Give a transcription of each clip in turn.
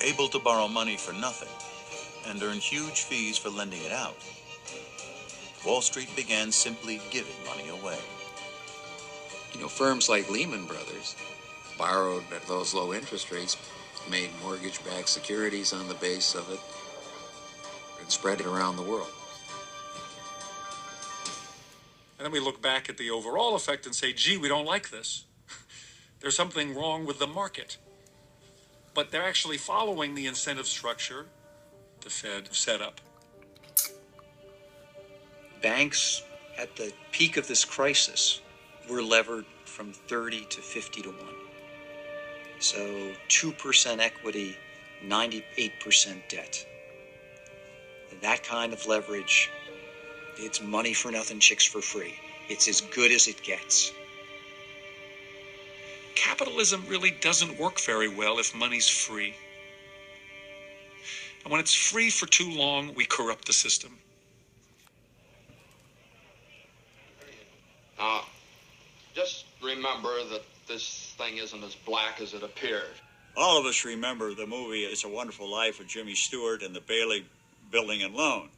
able to borrow money for nothing and earn huge fees for lending it out, Wall Street began simply giving money away. Firms like Lehman Brothers borrowed at those low interest rates, made mortgage-backed securities on the base of it, and spread it around the world. And then we look back at the overall effect and say, gee, we don't like this. There's something wrong with the market. But they're actually following the incentive structure the Fed set up. Banks at the peak of this crisis were levered from 30 to 50 to 1. So 2% equity, 98% debt. That kind of leverage, it's money for nothing, chicks for free. It's as good as it gets. Capitalism really doesn't work very well if money's free. And when it's free for too long, we corrupt the system. Just remember that this thing isn't as black as it appears. All of us remember the movie It's a Wonderful Life with Jimmy Stewart and the Bailey Building and Loan.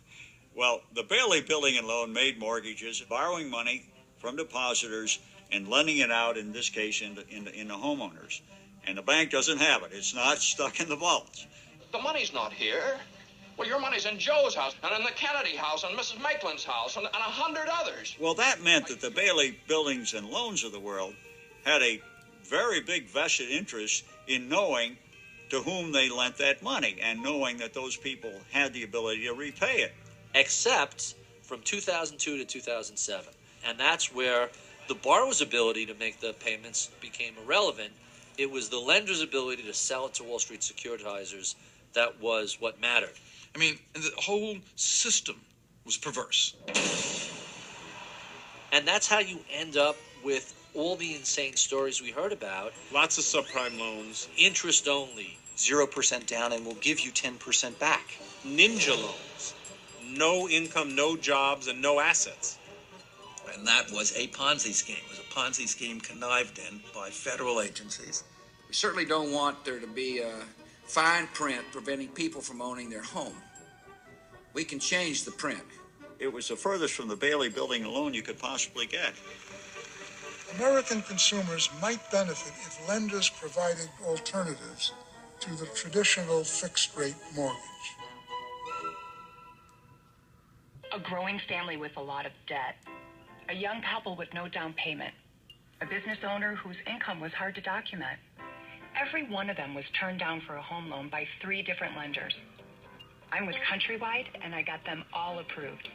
Well, the Bailey Building and Loan made mortgages, borrowing money from depositors and lending it out, in this case, in the homeowners. And the bank doesn't have it. It's not stuck in the vaults. The money's not here. Well, your money's in Joe's house, and in the Kennedy house, and Mrs. Maitland's house, and 100 others. Well, that meant that the Bailey Buildings and Loans of the world had a very big vested interest in knowing to whom they lent that money and knowing that those people had the ability to repay it. Except from 2002 to 2007. And that's where the borrower's ability to make the payments became irrelevant. It was the lender's ability to sell it to Wall Street securitizers that was what mattered. I mean, the whole system was perverse. And that's how you end up with all the insane stories we heard about. Lots of subprime loans. Interest only. 0% down and we'll give you 10% back. Ninja loans. No income, no jobs, and no assets. And that was a Ponzi scheme. It was a Ponzi scheme connived in by federal agencies. We certainly don't want there to be a fine print preventing people from owning their home. We can change the print. It was the furthest from the Bailey Building and Loan you could possibly get. American consumers might benefit if lenders provided alternatives to the traditional fixed-rate mortgage. A growing family with a lot of debt. A young couple with no down payment. A business owner whose income was hard to document. Every one of them was turned down for a home loan by 3 different lenders. I'm with Countrywide, and I got them all approved.